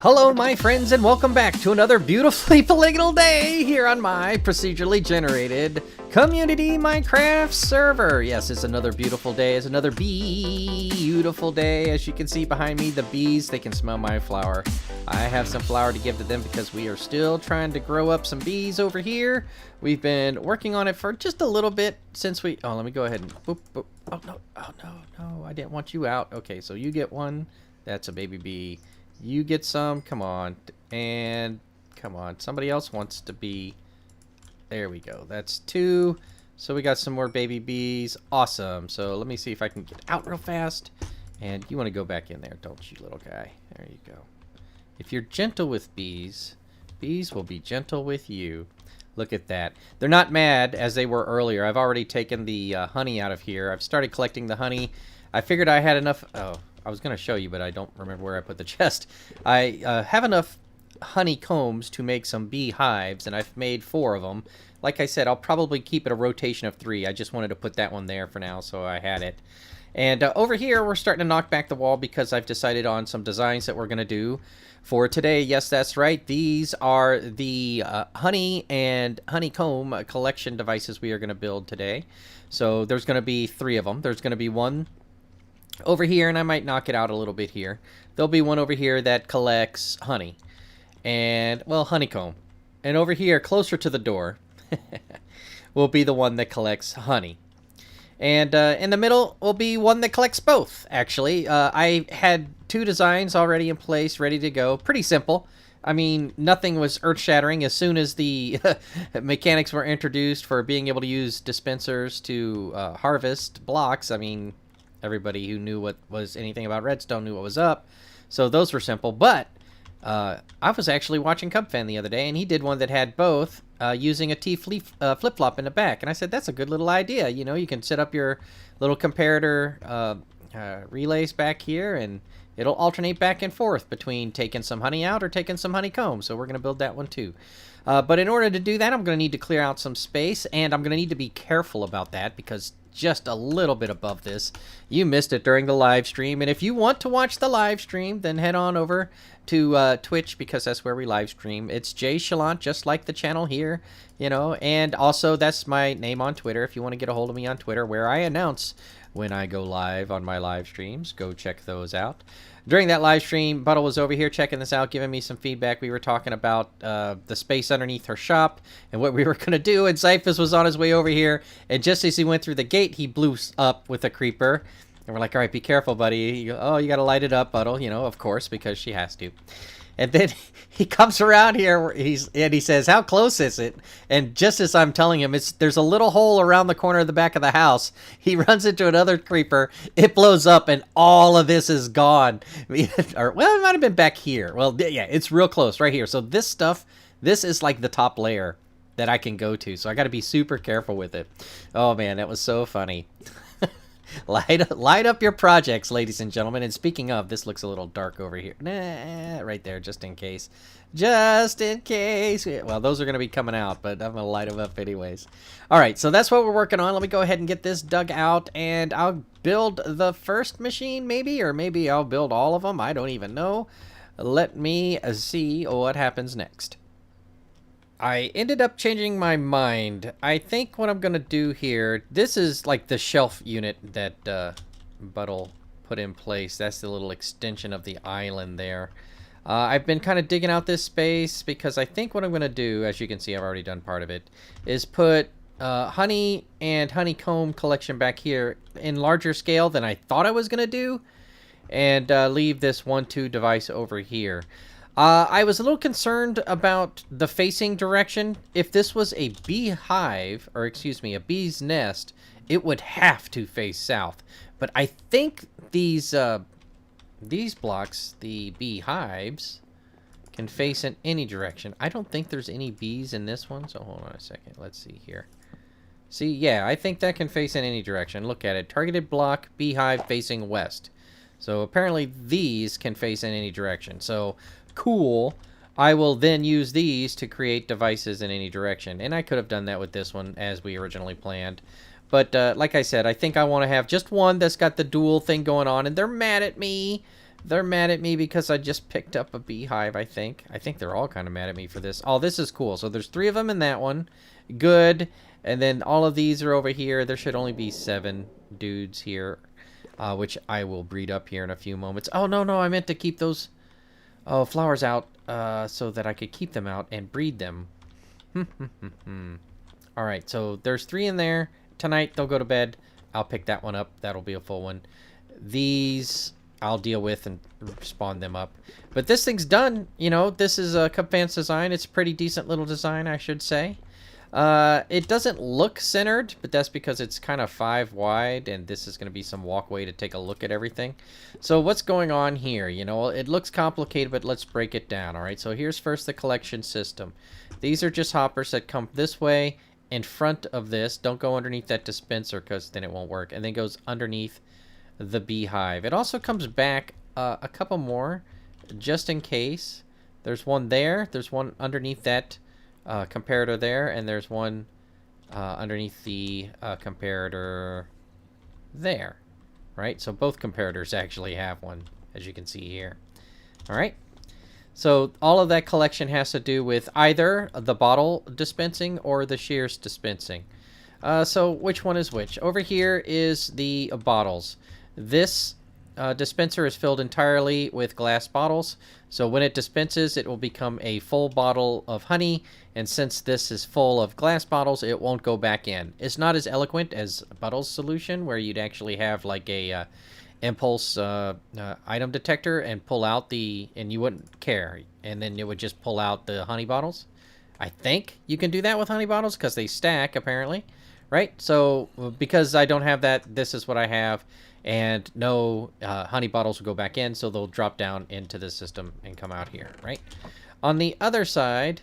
Hello my friends and welcome back to another beautifully polygonal day here on my procedurally generated community Minecraft server. Yes, it's another beautiful day. It's another beautiful day. As you can see behind me, the bees, they can smell my flour. I have some flour to give to them because we are still trying to grow up some bees over here. We've been working on it for just a little bit since we... Oh, let me go ahead and... Boop, boop. Oh, no. Oh, no. I didn't want you out. Okay, so you get one. That's a baby bee. You get some, come on, and come on, somebody else wants to be, there we go, that's two, so we got some more baby bees, awesome. So let me see if I can get out real fast, and you want to go back in there, don't you, little guy? There you go. If you're gentle with bees, bees will be gentle with you. Look at that. They're not mad as they were earlier. I've already taken the honey out of here. I've started collecting the honey. I figured I had enough, I was going to show you, but I don't remember where I put the chest. I have enough honeycombs to make some bee hives, and I've made 4 of them. Like I said, I'll probably keep it a rotation of 3. I just wanted to put that one there for now, so I had it. And over here, we're starting to knock back the wall because I've decided on some designs that we're going to do for today. Yes, that's right. These are the honey and honeycomb collection devices we are going to build today. So there's going to be 3 of them. There's going to be one over here, and I might knock it out a little bit here. There'll be one over here that collects honey and, well, honeycomb. And over here, closer to the door, will be the one that collects honey. And in the middle will be one that collects both, actually. I had 2 designs already in place, ready to go. Pretty simple. I mean, nothing was earth-shattering. As soon as the mechanics were introduced for being able to use dispensers to harvest blocks, I mean... Everybody who knew what was anything about redstone knew what was up. So those were simple. But I was actually watching Cubfan the other day, and he did one that had both using a T flip-flop in the back. And I said, that's a good little idea. You know, you can set up your little comparator relays back here, and it'll alternate back and forth between taking some honey out or taking some honeycomb. So we're going to build that one too. But in order to do that, I'm going to need to clear out some space, and I'm going to need to be careful about that because just a little bit above this, you missed it during the live stream. And if you want to watch the live stream, then head on over to Twitch because that's where we live stream. It's Jay Chalant, just like the channel here, you know, and also that's my name on Twitter. If you want to get a hold of me on Twitter, where I announce when I go live on my live streams, go check those out. During that live stream, Buttle was over here checking this out, giving me some feedback. We were talking about the space underneath her shop and what we were going to do. And Zyphus was on his way over here. And just as he went through the gate, he blew up with a creeper. And we're like, all right, be careful, buddy. Oh, you got to light it up, Buttle. You know, of course, because she has to. And then he comes around here and he says, how close is it? And just as I'm telling him, there's a little hole around the corner of the back of the house. He runs into another creeper. It blows up and all of this is gone. Or, well, it might have been back here. Well, yeah, it's real close right here. So this stuff, this is like the top layer that I can go to. So I got to be super careful with it. Oh, man, that was so funny. Light up your projects, ladies and gentlemen. And speaking of, this looks a little dark over here. Nah, right there, just in case. Just in case. Well, those are going to be coming out, but I'm going to light them up anyways. All right, so that's what we're working on. Let me go ahead and get this dug out, and I'll build the first machine, maybe, or maybe I'll build all of them. I don't even know. Let me see what happens next. I ended up changing my mind. I think what I'm going to do here, this is like the shelf unit that Buttle put in place. That's the little extension of the island there. I've been kind of digging out this space because I think what I'm going to do, as you can see, I've already done part of it, is put honey and honeycomb collection back here in larger scale than I thought I was going to do, and leave this 1-2 device over here. I was a little concerned about the facing direction. If this was a beehive, or excuse me, a bee's nest, it would have to face south. But I think these blocks, the beehives, can face in any direction. I don't think there's any bees in this one, so hold on a second. Let's see here. See, yeah, I think that can face in any direction. Look at it. Targeted block, beehive facing west. So apparently these can face in any direction. So... cool. I will then use these to create devices in any direction. And I could have done that with this one as we originally planned. But like I said, I think I want to have just one that's got the dual thing going on. And they're mad at me They're mad at me because I just picked up a beehive, I think. I think they're all kind of mad at me for this. Oh, this is cool. So there's 3 of them in that one. Good. And then all of these are over here. There should only be 7 dudes here, which I will breed up here in a few moments. Oh, no, I meant to keep those flowers out so that I could keep them out and breed them. All right, so there's 3 in there. Tonight, they'll go to bed. I'll pick that one up. That'll be a full one. These I'll deal with and spawn them up. But this thing's done. You know, this is a Cupfan's design. It's a pretty decent little design, I should say. It doesn't look centered, but that's because it's kind of 5 wide, and this is going to be some walkway to take a look at everything. So what's going on here? You know, it looks complicated, but let's break it down. All right, so here's first the collection system. These are just hoppers that come this way in front of this. Don't go underneath that dispenser because then it won't work. And then goes underneath the beehive. It also comes back a couple more just in case. There's one there. There's one underneath that comparator there, and there's one underneath the comparator there, right? So both comparators actually have one, as you can see here. All right. So all of that collection has to do with either the bottle dispensing or the shears dispensing. So which one is which? Over here is the bottles. This dispenser is filled entirely with glass bottles. So when it dispenses, it will become a full bottle of honey. And since this is full of glass bottles, it won't go back in. It's not as eloquent as Buttle's solution, where you'd actually have like a impulse item detector and pull out and you wouldn't care. And then it would just pull out the honey bottles. I think you can do that with honey bottles because they stack, apparently. Right? So because I don't have that, this is what I have. And no honey bottles will go back in, so they'll drop down into the system and come out here, right? On the other side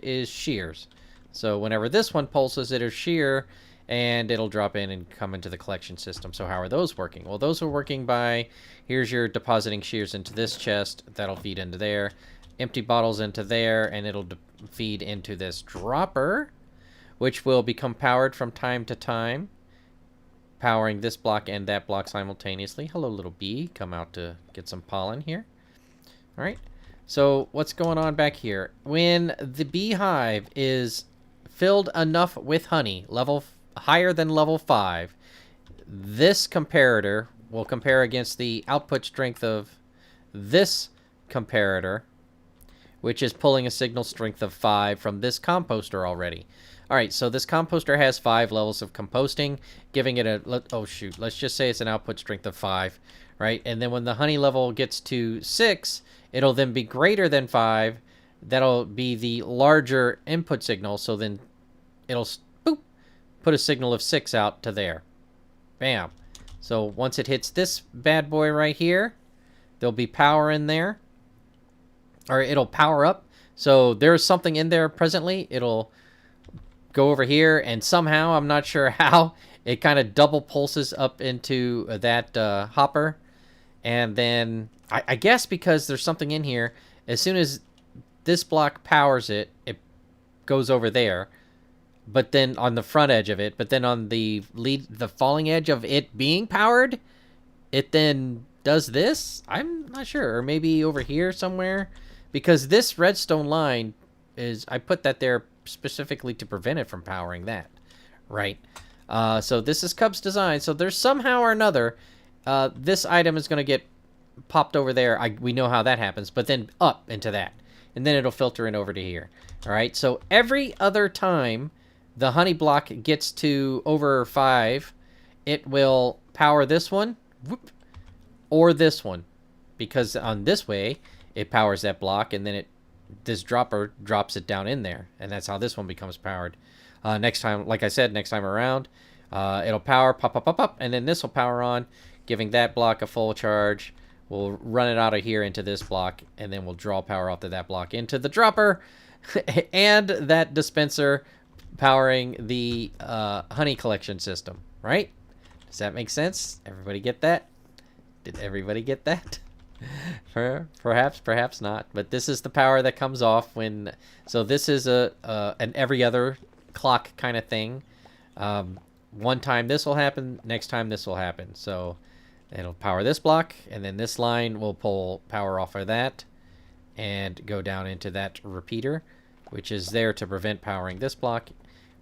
is shears. So whenever this one pulses, it'll shear, and it'll drop in and come into the collection system. So how are those working? Well, those are working by, here's your depositing shears into this chest. That'll feed into there. Empty bottles into there, and it'll feed into this dropper, which will become powered from time to time, powering this block and that block simultaneously. Hello, little bee. Come out to get some pollen here. All right. So what's going on back here? When the beehive is filled enough with honey, higher than level 5, this comparator will compare against the output strength of this comparator, which is pulling a signal strength of 5 from this composter already. All right, so this composter has 5 levels of composting, giving it let's just say it's an output strength of 5, right? And then when the honey level gets to 6, it'll then be greater than 5. That'll be the larger input signal, so then it'll put a signal of 6 out to there. Bam. So once it hits this bad boy right here, there'll be power in there, or it'll power up. So there's something in there presently. It'll go over here, and somehow, I'm not sure how, it kind of double pulses up into that hopper. And then, I guess because there's something in here, as soon as this block powers it, it goes over there. But then on the front edge of it, but then on the falling edge of it being powered, it then does this? I'm not sure. Or maybe over here somewhere. Because this redstone line I put that there specifically to prevent it from powering that, right? So this is Cub's design. So there's somehow or another, this item is going to get popped over there. We know how that happens, but then up into that, and then it'll filter in over to here. All right. So every other time the honey block gets to over 5, it will power this one, whoop, or this one, because on this way it powers that block, and then this dropper drops it down in there, and that's how this one becomes powered. Next time, like I said, next time around, it'll power, pop, and then this will power on, giving that block a full charge. We'll run it out of here into this block, and then we'll draw power off of that block into the dropper, and that dispenser powering the honey collection system, right? Does that make sense? Everybody get that? Did everybody get that? Perhaps not. But this is the power that comes off when. So this is an every other clock kind of thing. One time this will happen. Next time this will happen. So It'll power this block, and then this line will pull power off of that and go down into that repeater, which is there to prevent powering this block,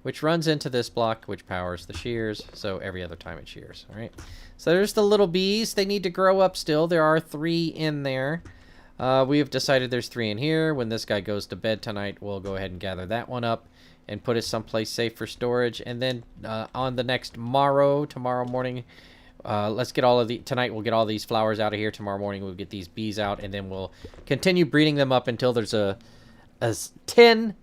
which runs into this block, which powers the shears, so every other time it shears. All right. So there's the little bees. They need to grow up still. There are 3 in there. We have decided there's 3 in here. When this guy goes to bed tonight, we'll go ahead and gather that one up and put it someplace safe for storage. And then on the next tomorrow morning, let's get all of tonight we'll get all these flowers out of here. Tomorrow morning we'll get these bees out, and then we'll continue breeding them up until there's a 10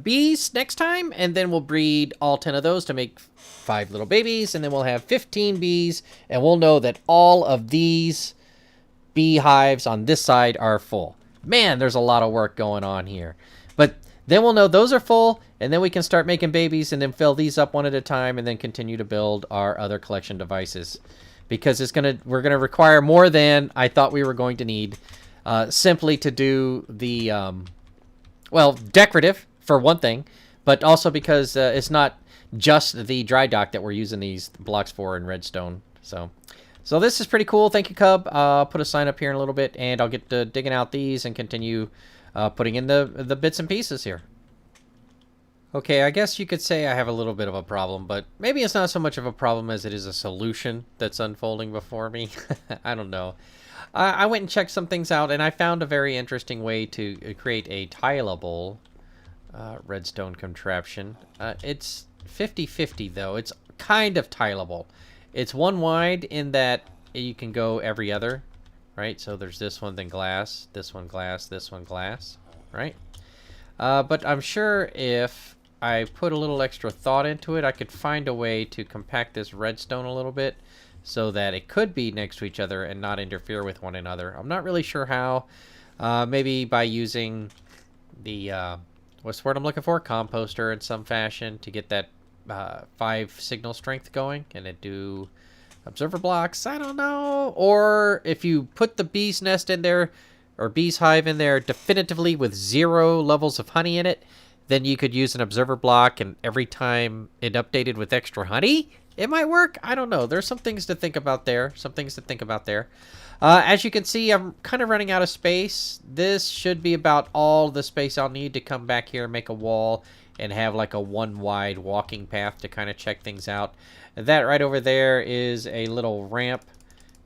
bees next time, and then we'll breed all 10 of those to make 5 little babies, and then we'll have 15 bees, and we'll know that all of these beehives on this side are full. Man, there's a lot of work going on here. But then we'll know those are full, and then we can start making babies and then fill these up one at a time and then continue to build our other collection devices. Because we're gonna require more than I thought we were going to need simply to do the, well, decorative for one thing, but also because it's not just the dry dock that we're using these blocks for in redstone. So this is pretty cool. Thank you, Cub. I'll put a sign up here in a little bit, and I'll get to digging out these and continue putting in the bits and pieces here. Okay, I guess you could say I have a little bit of a problem, but maybe it's not so much of a problem as it is a solution that's unfolding before me. I don't know. I went and checked some things out, and I found a very interesting way to create a tileable redstone contraption. It's 50-50, though. It's kind of tileable. It's one wide in that you can go every other, right? So there's this one, then glass, this one glass, this one glass, right? But I'm sure if I put a little extra thought into it, I could find a way to compact this redstone a little bit so that it could be next to each other and not interfere with one another. I'm not really sure how. Maybe by using the, what's the word I'm looking for? Composter in some fashion to get that 5 signal strength going, and it do observer blocks. I don't know. Or if you put the bee's nest in there, or bee's hive in there definitively with 0 levels of honey in it, then you could use an observer block, and every time it updated with extra honey, it might work. I don't know. There's some things to think about there. As you can see, I'm kind of running out of space. This should be about all the space I'll need to come back here and make a wall and have like a 1 wide walking path to kind of check things out. That right over there is a little ramp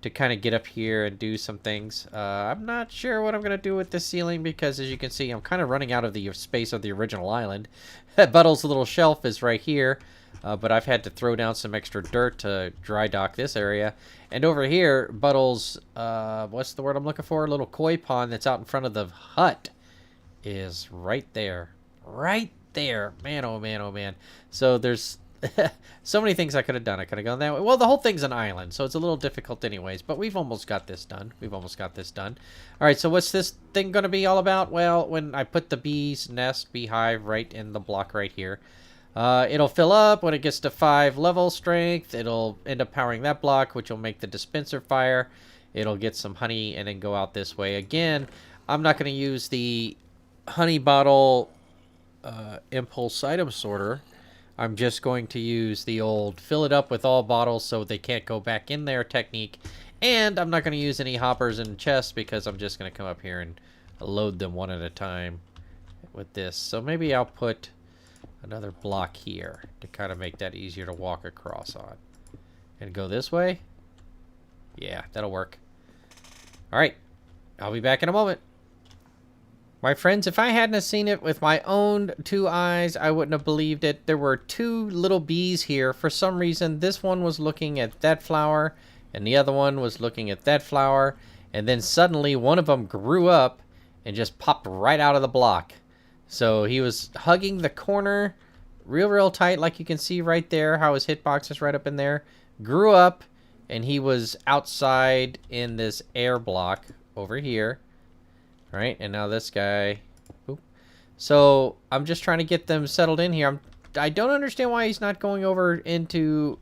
to kind of get up here and do some things. I'm not sure what I'm going to do with this ceiling because, as you can see, I'm kind of running out of the space of the original island. Buttle's little shelf is right here, but I've had to throw down some extra dirt to dry dock this area. And over here, Buttle's, what's the word I'm looking for? A little koi pond that's out in front of the hut is right there. Right there. Man, oh man, oh man. So there's so many things I could have done. I could have gone that way. Well, the whole thing's an island, so it's a little difficult anyways, but we've almost got this done. All right, so what's this thing going to be all about? Well, when I put the bee's nest, beehive, right in the block right here, it'll fill up. When it gets to 5 level strength, it'll end up powering that block, which will make the dispenser fire. It'll get some honey and then go out this way. Again, I'm not going to use the honey bottle impulse item sorter. I'm just going to use the old fill it up with all bottles so they can't go back in there technique. And I'm not going to use any hoppers and chests because I'm just going to come up here and load them one at a time with this. So maybe I'll put another block here to kind of make that easier to walk across on. And go this way. Yeah, that'll work. All right, I'll be back in a moment. My friends, if I hadn't seen it with my own 2 eyes, I wouldn't have believed it. There were 2 little bees here. For some reason, this one was looking at that flower, and the other one was looking at that flower. And then suddenly, one of them grew up and just popped right out of the block. So he was hugging the corner real tight, like you can see right there, how his hitbox is right up in there. Grew up, and he was outside in this air block over here. Right, and now this guy. Oop. So I'm just trying to get them settled in here. I don't understand why he's not going over into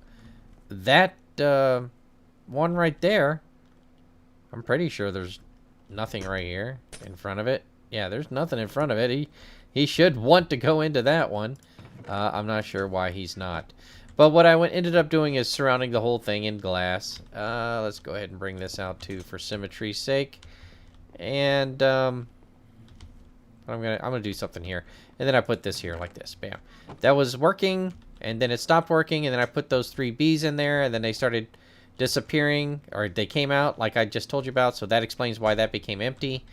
that one right there. I'm pretty sure there's nothing right here in front of it. Yeah, there's nothing in front of it. He should want to go into that one. I'm not sure why he's not. But what I ended up doing is surrounding the whole thing in glass. Let's go ahead and bring this out too for symmetry's sake. And I'm gonna do something here. And then I put this here like this. Bam. That was working, and then it stopped working, and then I put those 3 bees in there, and then they started disappearing, or they came out like I just told you about, so that explains why that became empty.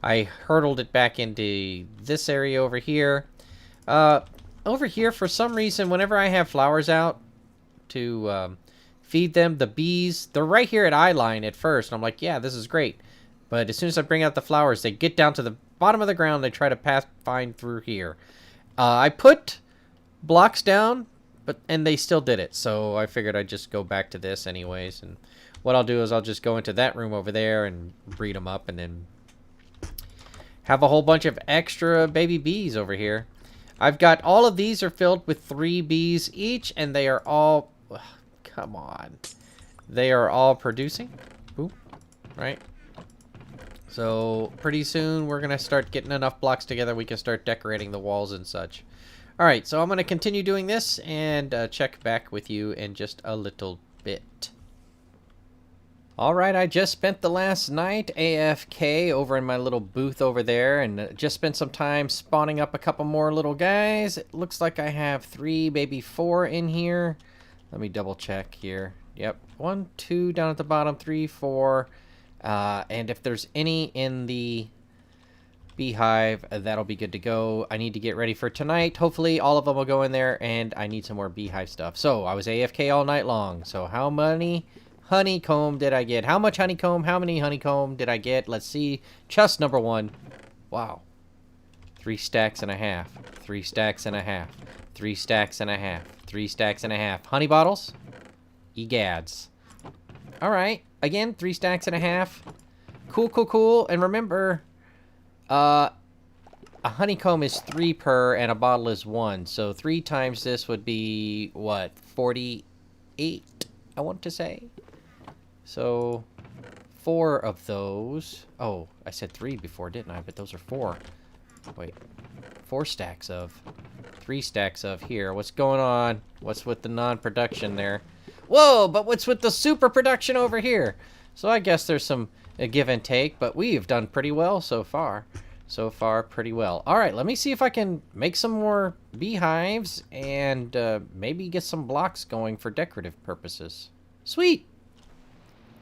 I hurtled it back into this area over here. Over here, for some reason, whenever I have flowers out to feed them, the bees, they're right here at eye line at first, and I'm like, yeah, this is great. But as soon as I bring out the flowers, they get down to the bottom of the ground, they try to find through here. I put blocks down, and they still did it, so I figured I'd just go back to this anyways, and what I'll do is I'll just go into that room over there and breed them up, and then have a whole bunch of extra baby bees over here. I've got all of these are filled with 3 bees each, and they are all, come on, they are all producing. Boop, right? So pretty soon we're gonna start getting enough blocks together we can start decorating the walls and such. All right, so I'm gonna continue doing this and check back with you in just a little bit. All right, I just spent the last night AFK over in my little booth over there, and just spent some time spawning up a couple more little guys. It looks like I have 3, maybe 4 in here. Let me double check here. Yep, 1, 2 down at the bottom, 3, 4. And if there's any in the beehive, that'll be good to go. I need to get ready for tonight. Hopefully all of them will go in there, and I need some more beehive stuff. So I was AFK all night long. So how many honeycomb did I get? How much honeycomb? How many honeycomb did I get? Let's see. Chest number 1. Wow. 3 stacks and a half. 3 stacks and a half. 3 stacks and a half. 3 stacks and a half. Honey bottles? Egads. All right. Again, 3 stacks and a half. Cool, cool, cool. And remember, a honeycomb is 3 per, and a bottle is 1. So 3 times this would be, what, 48, I want to say? So 4 of those. Oh, I said 3 before, didn't I? But those are 4. Wait. 4 stacks of. 3 stacks of here. What's going on? What's with the non-production there? Whoa, but what's with the super production over here? So I guess there's some give and take, but we've done pretty well so far. So far, pretty well. All right, let me see if I can make some more beehives and maybe get some blocks going for decorative purposes. Sweet.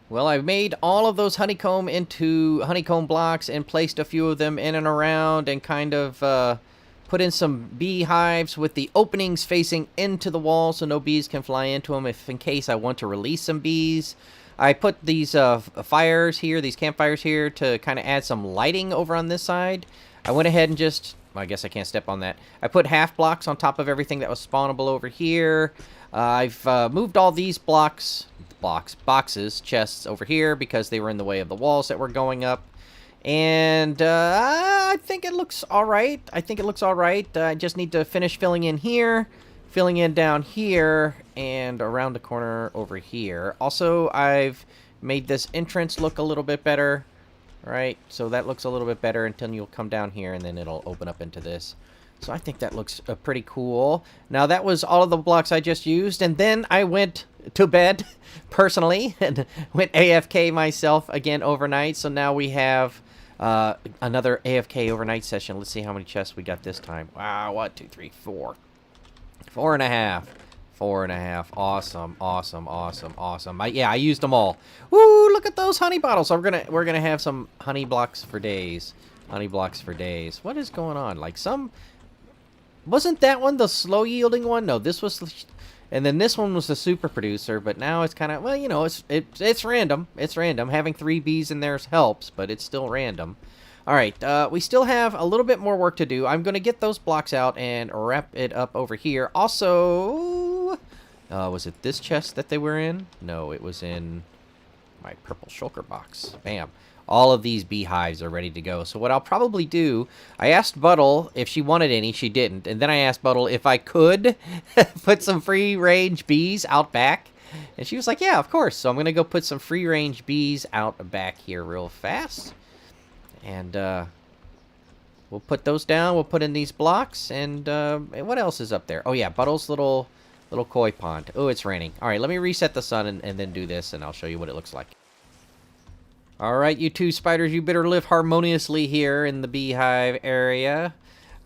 Well, I've made all of those honeycomb into honeycomb blocks and placed a few of them in and around and kind of put in some beehives with the openings facing into the wall so no bees can fly into them if in case I want to release some bees. I put these fires here, these campfires here, to kind of add some lighting over on this side. I went ahead and just, well, I guess I can't step on that. I put half blocks on top of everything that was spawnable over here. I've moved all these boxes, chests over here because they were in the way of the walls that were going up. And I think it looks all right. I just need to finish filling in here, filling in down here, and around the corner over here. Also, I've made this entrance look a little bit better, right? So that looks a little bit better until you'll come down here, and then it'll open up into this. So I think that looks pretty cool. Now, that was all of the blocks I just used, and then I went to bed, personally, and went AFK myself again overnight. So now we have another AFK overnight session. Let's see how many chests we got this time. Wow, 1, 2, 3, 4. 4.5. 4.5. Awesome. Yeah, I used them all. Woo! Look at those honey bottles. So we're gonna have some honey blocks for days. Honey blocks for days. What is going on? Like wasn't that one the slow yielding one? No, this was. And then this one was the super producer, but now it's kind of, well, you know, it's random. It's random. Having 3 bees in there helps, but it's still random. All right, we still have a little bit more work to do. I'm going to get those blocks out and wrap it up over here. Also, was it this chest that they were in? No, it was in my purple shulker box. Bam. All of these beehives are ready to go. So what I'll probably do, I asked Buttle if she wanted any. She didn't. And then I asked Buttle if I could put some free-range bees out back. And she was like, yeah, of course. So I'm going to go put some free-range bees out back here real fast. And we'll put those down. We'll put in these blocks. And what else is up there? Oh, yeah, Buttle's little Little koi pond. Oh, it's raining. All right, let me reset the sun and then do this, and I'll show you what it looks like. All right, you two spiders, you better live harmoniously here in the beehive area.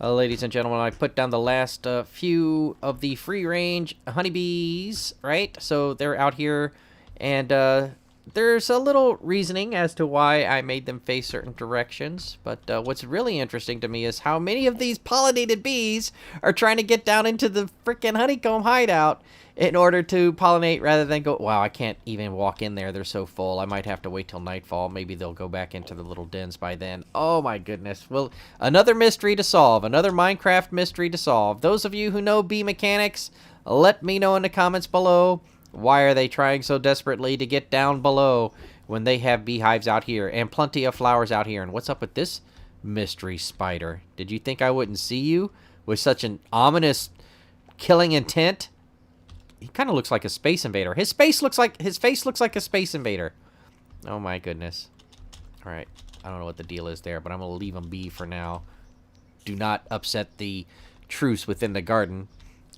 Ladies and gentlemen, I put down the last few of the free-range honeybees, right? So they're out here, and there's a little reasoning as to why I made them face certain directions. But what's really interesting to me is how many of these pollinated bees are trying to get down into the freaking honeycomb hideout in order to pollinate rather than go... Wow, I can't even walk in there. They're so full. I might have to wait till nightfall. Maybe they'll go back into the little dens by then. Oh, my goodness. Well, another mystery to solve. Another Minecraft mystery to solve. Those of you who know bee mechanics, let me know in the comments below. Why are they trying so desperately to get down below when they have beehives out here and plenty of flowers out here? And what's up with this mystery spider? Did you think I wouldn't see you with such an ominous killing intent? He kind of looks like a space invader. His face looks like a space invader. Oh my goodness. All right. I don't know what the deal is there, but I'm going to leave him be for now. Do not upset the truce within the garden.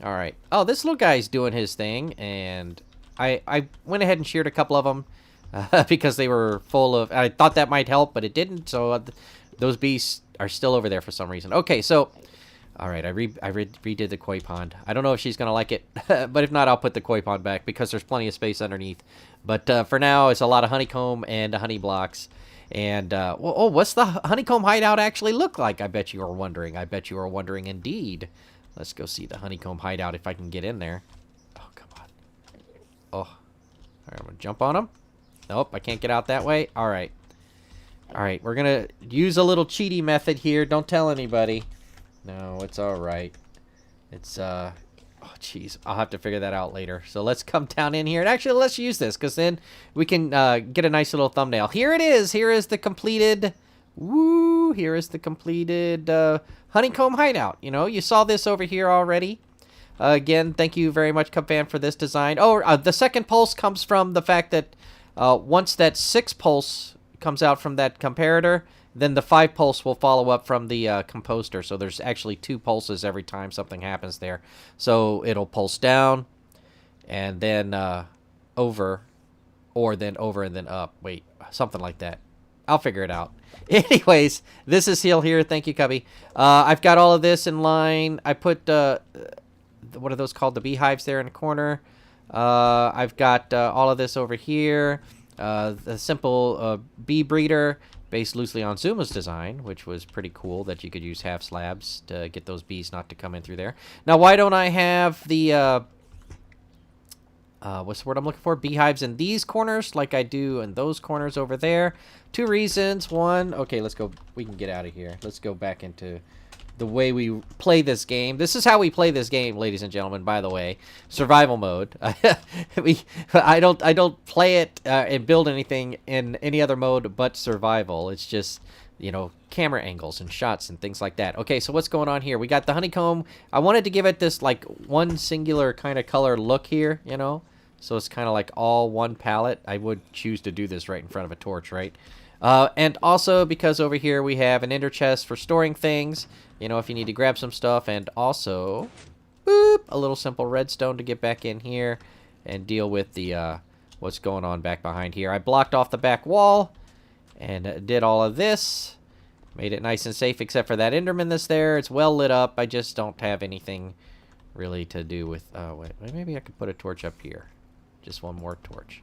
All right. Oh, this little guy's doing his thing, and I went ahead and sheared a couple of them because they were full of... I thought that might help, but it didn't, so those bees are still over there for some reason. Okay, so... All right, I redid the koi pond. I don't know if she's going to like it, but if not, I'll put the koi pond back because there's plenty of space underneath. But for now, it's a lot of honeycomb and honey blocks. And, oh, what's the honeycomb hideout actually look like? I bet you are wondering. I bet you are wondering indeed. Let's go see the honeycomb hideout if I can get in there. Oh, come on. Oh. All right, I'm going to jump on him. Nope, I can't get out that way. All right. All right, we're going to use a little cheaty method here. Don't tell anybody. No, it's all right. It's, oh, jeez. I'll have to figure that out later. So let's come down in here. And actually, let's use this, because then we can get a nice little thumbnail. Here it is. Here is the completed, woo, here is the completed honeycomb hideout. You know, you saw this over here already. Again, thank you very much, Cubfan, for this design. Oh, the second pulse comes from the fact that once that 6 pulse comes out from that comparator, then the 5 pulse will follow up from the composter. So there's actually 2 pulses every time something happens there. So it'll pulse down, and then over, or then over and then up. Wait, something like that. I'll figure it out. Anyways, this is Heel here. Thank you, Cubby. I've got all of this in line. I put, what are those called? The beehives there in the corner. I've got all of this over here. The simple bee breeder, based loosely on Zuma's design, which was pretty cool that you could use half slabs to get those bees not to come in through there. Now, why don't I have the, what's the word I'm looking for? Beehives in these corners like I do in those corners over there. 2 reasons. One, okay, let's go. We can get out of here. Let's go back into the way we play this game. This is how we play this game, ladies and gentlemen, by the way. Survival mode. I don't play it and build anything in any other mode but survival. It's just, you know, camera angles and shots and things like that. Okay, so what's going on here? We got the honeycomb. I wanted to give it this, like, one singular kind of color look here, you know? So it's kind of like all one palette. I would choose to do this right in front of a torch, right? And also because over here we have an ender chest for storing things, you know, if you need to grab some stuff, and also, boop, a little simple redstone to get back in here and deal with the, what's going on back behind here. I blocked off the back wall and did all of this, made it nice and safe except for that Enderman that's there. It's well lit up. I just don't have anything really to do with, wait, maybe I could put a torch up here. Just one more torch.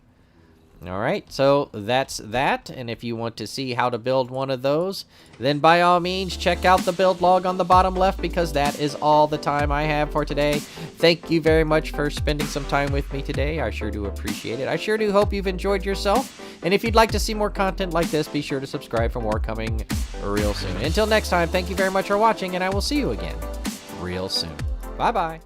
Alright, so that's that, and if you want to see how to build one of those, then by all means check out the build log on the bottom left, because that is all the time I have for today. Thank you very much for spending some time with me today. I sure do appreciate it. I sure do hope you've enjoyed yourself, and if you'd like to see more content like this, be sure to subscribe for more coming real soon. Until next time, thank you very much for watching, and I will see you again real soon. Bye-bye.